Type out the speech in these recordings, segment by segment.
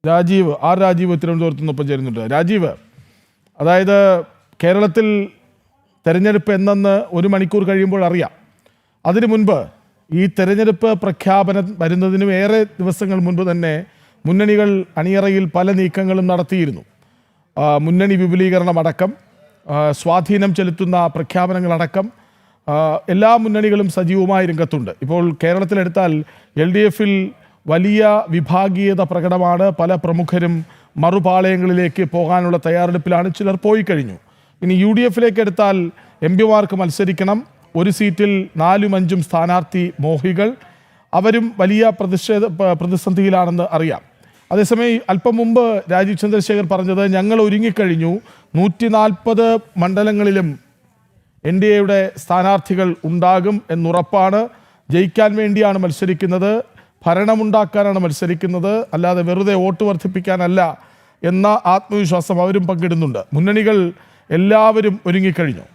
രാജീവ് തിരുവനന്തപുരത്ത് നിന്നൊപ്പം ചേരുന്നുണ്ട്. രാജീവ്, അതായത് കേരളത്തിൽ തെരഞ്ഞെടുപ്പ് എന്നെന്ന് 1 മണിക്കൂർ കഴിയുമ്പോൾ അറിയാം. അതിനു മുൻപ് ഈ തെരഞ്ഞെടുപ്പ് പ്രഖ്യാപനം വരുന്നതിനും ഏറെ ദിവസങ്ങൾ മുൻപ് തന്നെ മുന്നണികൾ അണിയറയിൽ പല നീക്കങ്ങളും നടത്തിയിരുന്നു. മുന്നണി വിപുലീകരണമടക്കം, സ്വാധീനം ചെലുത്തുന്ന പ്രഖ്യാപനങ്ങളടക്കം എല്ലാ മുന്നണികളും സജീവമായ രംഗത്തുണ്ട്. ഇപ്പോൾ കേരളത്തിലെടുത്താൽ LDFിൽ വലിയ വിഭാഗീയത പ്രകടമാണ്. പല പ്രമുഖരും മറുപാളയങ്ങളിലേക്ക് പോകാനുള്ള തയ്യാറെടുപ്പിലാണ്. ചിലർ പോയി കഴിഞ്ഞു. ഇനി UDFിലേക്ക് എടുത്താൽ MP മാർക്ക് മത്സരിക്കണം. ഒരു സീറ്റിൽ 4ഉം 5ഉം സ്ഥാനാർത്ഥി മോഹികൾ. അവരും വലിയ പ്രതിസന്ധിയിലാണെന്ന് അറിയാം. അതേസമയം അല്പം മുമ്പ് രാജീവ് ചന്ദ്രശേഖർ പറഞ്ഞത് ഞങ്ങൾ ഒരുങ്ങിക്കഴിഞ്ഞു, 140 മണ്ഡലങ്ങളിലും NDAയുടെ സ്ഥാനാർത്ഥികൾ ഉണ്ടാകും എന്നുറപ്പാണ്. ജയിക്കാൻ വേണ്ടിയാണ് മത്സരിക്കുന്നത്, ഭരണമുണ്ടാക്കാനാണ് മത്സരിക്കുന്നത്, അല്ലാതെ വെറുതെ വോട്ട് വർദ്ധിപ്പിക്കാനല്ല എന്ന ആത്മവിശ്വാസം അവരും പങ്കിടുന്നുണ്ട്. മുന്നണികൾ എല്ലാവരും ഒരുങ്ങിക്കഴിഞ്ഞു.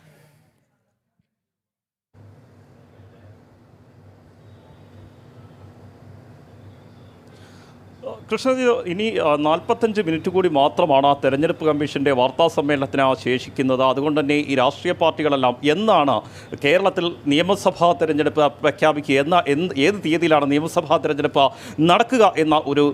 കൃഷ്ണജി, ഇനി 45 മിനിറ്റ് കൂടി മാത്രമാണ് തെരഞ്ഞെടുപ്പ് കമ്മീഷൻ്റെ വാർത്താ സമ്മേളനത്തിന് ശേഷിക്കുന്നത്. അതുകൊണ്ട് തന്നെ ഈ രാഷ്ട്രീയ പാർട്ടികളെല്ലാം എന്നാണ് കേരളത്തിൽ നിയമസഭാ തെരഞ്ഞെടുപ്പ് പ്രഖ്യാപിക്കുക, ഏത് തീയതിയിലാണ് നിയമസഭാ തെരഞ്ഞെടുപ്പ് നടക്കുക എന്ന ഒരു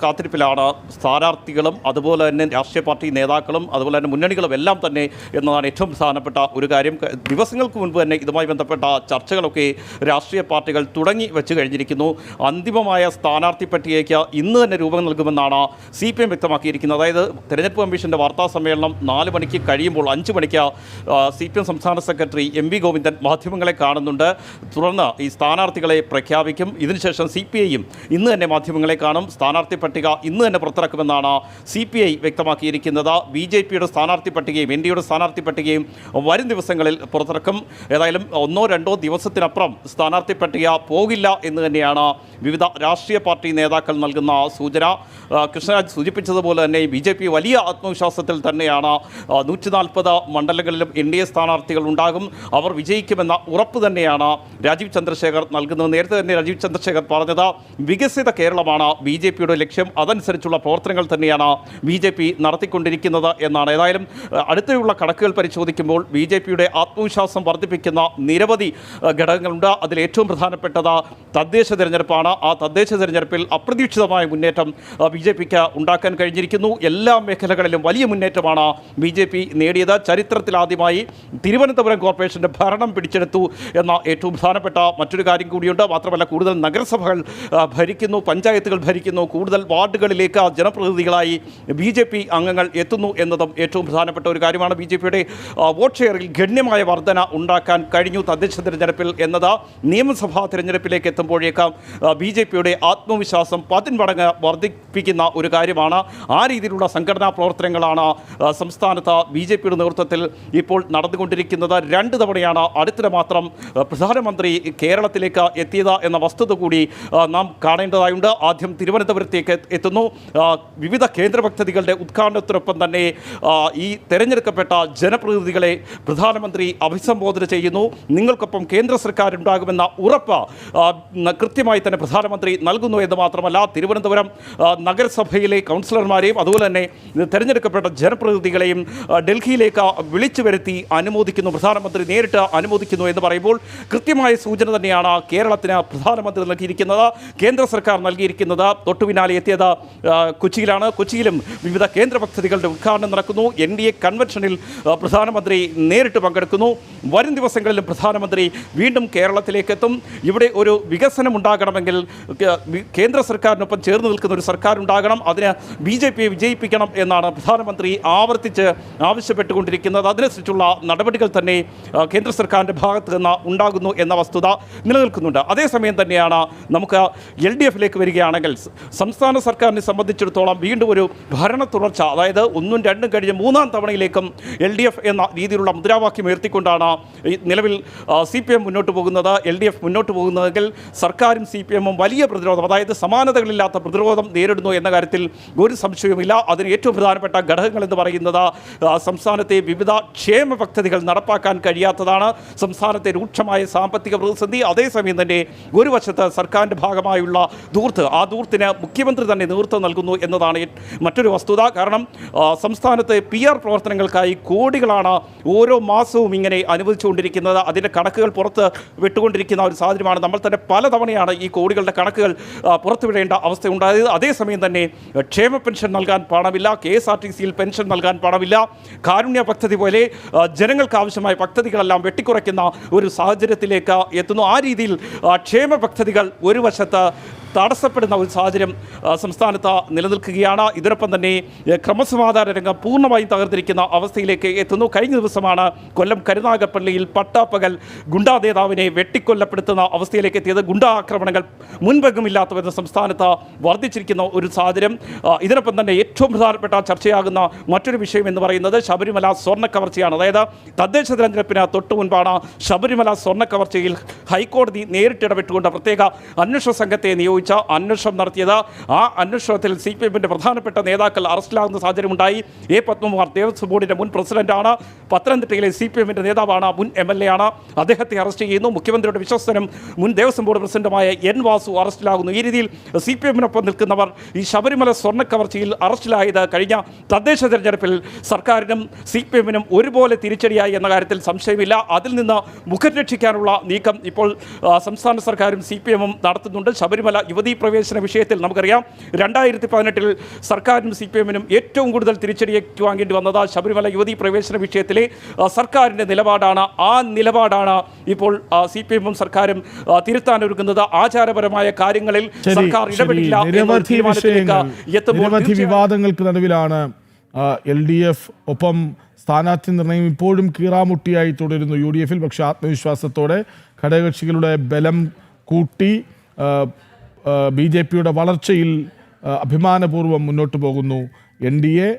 കാത്തിരിപ്പിലാണ് സ്ഥാനാർത്ഥികളും അതുപോലെ തന്നെ രാഷ്ട്രീയ പാർട്ടി നേതാക്കളും അതുപോലെ തന്നെ മുന്നണികളും എല്ലാം തന്നെ എന്നതാണ് ഏറ്റവും പ്രധാനപ്പെട്ട ഒരു കാര്യം. ദിവസങ്ങൾക്ക് മുൻപ് തന്നെ ഇതുമായി ബന്ധപ്പെട്ട ചർച്ചകളൊക്കെ രാഷ്ട്രീയ പാർട്ടികൾ തുടങ്ങി വെച്ച് കഴിഞ്ഞിരിക്കുന്നു. അന്തിമമായ സ്ഥാനാർത്ഥി പട്ടികയ്ക്ക് ഇന്ന് തന്നെ രൂപം നൽകുമെന്നാണ് CPM വ്യക്തമാക്കിയിരിക്കുന്നത്. അതായത് തെരഞ്ഞെടുപ്പ് കമ്മീഷൻ്റെ വാർത്താ സമ്മേളനം 4 മണിക്ക് കഴിയുമ്പോൾ 5 മണിക്ക് CPM സംസ്ഥാന സെക്രട്ടറി MP ഗോവിന്ദൻ മാധ്യമങ്ങളെ കാണുന്നുണ്ട്. തുടർന്ന് ഈ സ്ഥാനാർത്ഥികളെ പ്രഖ്യാപിക്കും. ഇതിനുശേഷം CPIയും ഇന്ന് തന്നെ മാധ്യമങ്ങളെ കാണും. സ്ഥാനാർത്ഥി പട്ടിക ഇന്ന് തന്നെ പുറത്തിറക്കുമെന്നാണ് CPI വ്യക്തമാക്കിയിരിക്കുന്നത്. BJPയുടെ സ്ഥാനാർത്ഥി പട്ടികയും NDAയുടെ സ്ഥാനാർത്ഥി പട്ടികയും വരും ദിവസങ്ങളിൽ പുറത്തിറക്കും. ഏതായാലും 1-2 ദിവസത്തിനപ്പുറം സ്ഥാനാർത്ഥി പട്ടിക പോകില്ല എന്ന് തന്നെയാണ് വിവിധ രാഷ്ട്രീയ പാർട്ടി നേതാക്കൾ നൽകുന്ന സൂചന. കൃഷ്ണരാജ് സൂചിപ്പിച്ചതുപോലെ തന്നെ BJP വലിയ ആത്മവിശ്വാസത്തിൽ തന്നെയാണ്. 140 മണ്ഡലങ്ങളിലും NDA സ്ഥാനാർത്ഥികൾ ഉണ്ടാകും, അവർ വിജയിക്കുമെന്ന ഉറപ്പ് തന്നെയാണ് രാജീവ് ചന്ദ്രശേഖർ നൽകുന്നത്. നേരത്തെ തന്നെ രാജീവ് ചന്ദ്രശേഖർ പറഞ്ഞത് വികസിത കേരളമാണ് BJPയുടെ ലക്ഷ്യം, അതനുസരിച്ചുള്ള പ്രവർത്തനങ്ങൾ തന്നെയാണ് BJP നടത്തിക്കൊണ്ടിരിക്കുന്നത് എന്നാണ്. ഏതായാലും അടുത്തുള്ള കണക്കുകൾ പരിശോധിക്കുമ്പോൾ BJPയുടെ ആത്മവിശ്വാസം വർദ്ധിപ്പിക്കുന്ന നിരവധി ഘടകങ്ങളുണ്ട്. അതിലേറ്റവും പ്രധാനപ്പെട്ടത് തദ്ദേശ തെരഞ്ഞെടുപ്പാണ്. ആ തദ്ദേശ തെരഞ്ഞെടുപ്പിൽ അപ്രതീക്ഷിതമായ മുന്നേറ്റം BJPക്ക് ഉണ്ടാക്കാൻ കഴിഞ്ഞിരിക്കുന്നു. എല്ലാ മേഖലകളിലും വലിയ മുന്നേറ്റമാണ് BJP നേടിയത്. ചരിത്രത്തിലാദ്യമായി തിരുവനന്തപുരം കോർപ്പറേഷൻ്റെ ഭരണം പിടിച്ചെടുത്തു എന്ന ഏറ്റവും പ്രധാനപ്പെട്ട മറ്റൊരു കാര്യം കൂടിയുണ്ട്. മാത്രമല്ല കൂടുതൽ നഗരസഭകൾ ഭരിക്കുന്നു, പഞ്ചായത്തുകൾ ഭരിക്കുന്നു, കൂടുതൽ വാർഡുകളിലേക്ക് ജനപ്രതിനിധികളായി BJP അംഗങ്ങൾ എത്തുന്നു എന്നതും ഏറ്റവും പ്രധാനപ്പെട്ട ഒരു കാര്യമാണ്. BJPയുടെ വോട്ട് ഷെയറിൽ ഗണ്യമായ വർധന ഉണ്ടാക്കാൻ കഴിഞ്ഞു തദ്ദേശ തെരഞ്ഞെടുപ്പിൽ എന്നത് നിയമസഭാ തെരഞ്ഞെടുപ്പിലേക്ക് എത്തുമ്പോഴേക്കാം BJPയുടെ ആത്മവിശ്വാസം 10 മടങ്ങ് വർദ്ധിപ്പിക്കുന്ന ഒരു കാര്യമാണ്. ആ രീതിയിലുള്ള സംഘടനാ പ്രവർത്തനങ്ങളാണ് സംസ്ഥാനത്ത് BJPയുടെ നേതൃത്വത്തിൽ ഇപ്പോൾ നടന്നുകൊണ്ടിരിക്കുന്നത്. 2 തവണയാണ് അടുത്തിടെ മാത്രം പ്രധാനമന്ത്രി കേരളത്തിലേക്ക് എത്തിയത് എന്ന വസ്തുത കൂടി നാം കാണേണ്ടതായുണ്ട്. ആദ്യം തിരുവനന്തപുരത്തേക്ക് എത്തുന്നു. വിവിധ കേന്ദ്ര പദ്ധതികളുടെ ഉദ്ഘാടനത്തിനൊപ്പം തന്നെ ഈ തെരഞ്ഞെടുക്കപ്പെട്ട ജനപ്രതിനിധികളെ പ്രധാനമന്ത്രി അഭിസംബോധന ചെയ്യുന്നു. നിങ്ങൾക്കൊപ്പം കേന്ദ്ര സർക്കാർ ഉണ്ടാകുമെന്ന ഉറപ്പ് കൃത്യമായി തന്നെ പ്രധാനമന്ത്രി നൽകുന്നു എന്ന് മാത്രമല്ല, തിരുവനന്തപുരം നഗരസഭയിലെ കൗൺസിലർമാരെയും അതുപോലെ തന്നെ തിരഞ്ഞെടുക്കപ്പെട്ട ജനപ്രതിനിധികളെയും ഡൽഹിയിലേക്ക് വിളിച്ചു വരുത്തി അനുമോദിക്കുന്നു. പ്രധാനമന്ത്രി നേരിട്ട് അനുമോദിക്കുന്നു എന്ന് പറയുമ്പോൾ കൃത്യമായ സൂചന തന്നെയാണ് കേരളത്തിന് പ്രധാനമന്ത്രി നൽകിയിരിക്കുന്നത്, കേന്ദ്ര സർക്കാർ നൽകിയിരിക്കുന്നത്. തൊട്ടു പിന്നാലെ എത്തിയത് കൊച്ചിയിലാണ്. കൊച്ചിയിലും വിവിധ കേന്ദ്ര പദ്ധതികളുടെ ഉദ്ഘാടനം നടക്കുന്നു. NDA കൺവെൻഷനിൽ പ്രധാനമന്ത്രി നേരിട്ട് പങ്കെടുക്കുന്നു. വരും ദിവസങ്ങളിലും പ്രധാനമന്ത്രി വീണ്ടും കേരളത്തിലേക്ക് എത്തും. ഇവിടെ ഒരു വികസനം ഉണ്ടാകണമെങ്കിൽ കേന്ദ്ര സർക്കാരിനൊപ്പം ചേർന്ന് നിൽക്കുന്ന ഒരു സർക്കാർ ഉണ്ടാകണം. അതിന് BJPയെ വിജയിപ്പിക്കണം എന്നാണ് പ്രധാനമന്ത്രി ആവർത്തിച്ച് ആവശ്യപ്പെട്ടുകൊണ്ടിരിക്കുന്നത്. അതിനനുസരിച്ചുള്ള നടപടികൾ തന്നെ കേന്ദ്ര സർക്കാരിൻ്റെ ഭാഗത്ത് നിന്ന് ഉണ്ടാകുന്നു എന്ന വസ്തുത നിലനിൽക്കുന്നുണ്ട്. അതേസമയം തന്നെയാണ് നമുക്ക് LDFിലേക്ക് വരികയാണെങ്കിൽ സംസ്ഥാന സർക്കാരിനെ സംബന്ധിച്ചിടത്തോളം വീണ്ടും ഒരു ഭരണ തുടർച്ച, അതായത് 1ഉം 2ഉം കഴിഞ്ഞ് 3ആം തവണയിലേക്കും LDF എന്ന രീതിയിലുള്ള മുദ്രാവാക്യം ഉയർത്തിക്കൊണ്ടാണ് നിലവിൽ CPM മുന്നോട്ട് പോകുന്നത്. LDF മുന്നോട്ട് പോകുന്നതെങ്കിൽ സർക്കാരും CPMഉം വലിയ പ്രതിരോധം, അതായത് സമാനതകളില്ലാത്ത പ്രതിരോധം നേരിടുന്നു എന്ന കാര്യത്തിൽ ഒരു സംശയവുമില്ല. അതിന് ഏറ്റവും പ്രധാനപ്പെട്ട ഘടകങ്ങൾ എന്ന് പറയുന്നത് സംസ്ഥാനത്തെ വിവിധ ക്ഷേമ പദ്ധതികൾ നടപ്പാക്കാൻ കഴിയാത്തതാണ്. സംസ്ഥാനത്തെ രൂക്ഷമായ സാമ്പത്തിക പ്രതിസന്ധി, അതേസമയം തന്നെ ഒരു വശത്ത് സർക്കാരിൻ്റെ ഭാഗമായുള്ള ധൂർത്ത്, ആ ധൂർത്തിന് മുഖ്യമന്ത്രി തന്നെ നേതൃത്വം നൽകുന്നു എന്നതാണ് മറ്റൊരു വസ്തുത. കാരണം സംസ്ഥാനത്ത് PR പ്രവർത്തനങ്ങൾക്കായി കോടികളാണ് ഓരോ മാസവും ഇങ്ങനെ അനുവദിച്ചുകൊണ്ടിരിക്കുന്നത്. അതിൻ്റെ കണക്കുകൾ പുറത്ത് വിട്ടുകൊണ്ടിരിക്കുന്ന ഒരു സാഹചര്യമാണ്. നമ്മൾ തന്നെ പലതവണയാണ് ഈ കോടികളുടെ കണക്കുകൾ പുറത്തുവിടേണ്ട അവസ്ഥയുണ്ടായത്. അതേസമയം തന്നെ ക്ഷേമ പെൻഷൻ നൽകാൻ പണമില്ല, KSRTCയിൽ പെൻഷൻ നൽകാൻ പണമില്ല, കാരുണ്യ പദ്ധതി പോലെ ജനങ്ങൾക്ക് ആവശ്യമായ പദ്ധതികളെല്ലാം വെട്ടിക്കുറയ്ക്കുന്ന ഒരു സാഹചര്യത്തിലേക്ക് എത്തുന്നു. ആ രീതിയിൽ ക്ഷേമ പദ്ധതികൾ ഒരു വശത്ത് തടസ്സപ്പെടുന്ന ഒരു സാഹചര്യം സംസ്ഥാനത്ത് നിലനിൽക്കുകയാണ്. ഇതിനൊപ്പം തന്നെ ക്രമസമാധാന രംഗം പൂർണ്ണമായും തകർന്നിരിക്കുന്ന അവസ്ഥയിലേക്ക് എത്തുന്നു. കഴിഞ്ഞ ദിവസമാണ് കൊല്ലം കരുനാഗപ്പള്ളിയിൽ പട്ടാപ്പകൽ ഗുണ്ടാ നേതാവിനെ വെട്ടിക്കൊല്ലപ്പെടുത്തുന്ന അവസ്ഥയിലേക്ക് എത്തിയത്. ഗുണ്ടാ ആക്രമണങ്ങൾ മുൻപെങ്ങുമില്ലാത്ത വിധം സംസ്ഥാനത്ത് വർദ്ധിച്ചിരിക്കുന്ന ഒരു സാഹചര്യം. ഇതിനൊപ്പം തന്നെ ഏറ്റവും പ്രധാനപ്പെട്ട ചർച്ചയാകുന്ന മറ്റൊരു വിഷയം എന്ന് പറയുന്നത് ശബരിമല സ്വർണ്ണക്കവർച്ചയാണ്. അതായത് തദ്ദേശ തെരഞ്ഞെടുപ്പിന് തൊട്ടു മുൻപാണ് ശബരിമല സ്വർണ്ണക്കവർച്ചയിൽ ഹൈക്കോടതി നേരിട്ടിടപെട്ടുകൊണ്ട് പ്രത്യേക അന്വേഷണ സംഘത്തെ നിയോഗിച്ച അന്വേഷണം നടത്തിയത്. ആ അന്വേഷണത്തിൽ CPMന്റെ പ്രധാനപ്പെട്ട നേതാക്കൾ അറസ്റ്റിലാകുന്ന സാഹചര്യമുണ്ടായി. A. പത്മകുമാർ ദേവസ്വം ബോർഡിൻ്റെ മുൻ പ്രസിഡന്റാണ്, പത്തനംതിട്ടയിലെ CPMന്റെ നേതാവാണ്, മുൻ MLA ആണ്. അദ്ദേഹത്തെ അറസ്റ്റ് ചെയ്യുന്നു. മുഖ്യമന്ത്രിയുടെ വിശ്വസ്തനും മുൻ ദേവസ്വം ബോർഡ് പ്രസിഡന്റുമായ N. വാസു അറസ്റ്റിലാകുന്നു. ഈ രീതിയിൽ CPMനൊപ്പം നിൽക്കുന്നവർ ഈ ശബരിമല സ്വർണ്ണക്കവർച്ചയിൽ അറസ്റ്റിലായത് കഴിഞ്ഞ തദ്ദേശ തെരഞ്ഞെടുപ്പിൽ സർക്കാരിനും CPMനും ഒരുപോലെ തിരിച്ചടിയായി എന്ന കാര്യത്തിൽ സംശയമില്ല. അതിൽ നിന്ന് മുഖം രക്ഷിക്കാനുള്ള നീക്കം ഇപ്പോൾ സംസ്ഥാന സർക്കാരും CPMും നടത്തുന്നുണ്ട്. ശബരിമല യുവതീ പ്രവേശന വിഷയത്തിൽ നമുക്കറിയാം 2018 സർക്കാരിനും CPMനും ഏറ്റവും കൂടുതൽ തിരിച്ചടിയേക്ക് വാങ്ങേണ്ടി വന്നത് ശബരിമല യുവതീ പ്രവേശന വിഷയത്തിലെ സർക്കാരിൻ്റെ നിലപാടാണ്. ആ നിലപാടാണ് ഇപ്പോൾ CPMും സർക്കാരും തിരുത്താനൊരുങ്ങുന്നത്. ആചാരപരമായ കാര്യങ്ങളിൽ സർക്കാർ ഇടപെടില്ല എന്ന തീരുമാനത്തിലേക്ക് നിരവധി വിവാദങ്ങൾക്ക് നടുവിലാണ് LDF. ഒപ്പം സ്ഥാനാർത്ഥി നിർണയം ഇപ്പോഴും കീറാമുട്ടിയായി തുടരുന്നു UDFൽ. പക്ഷേ ആത്മവിശ്വാസത്തോടെ ഘടകകക്ഷികളുടെ ബലം കൂട്ടി BJPയുടെ വളർച്ചയിൽ അഭിമാനപൂർവ്വം മുന്നോട്ട് പോകുന്നു NDA.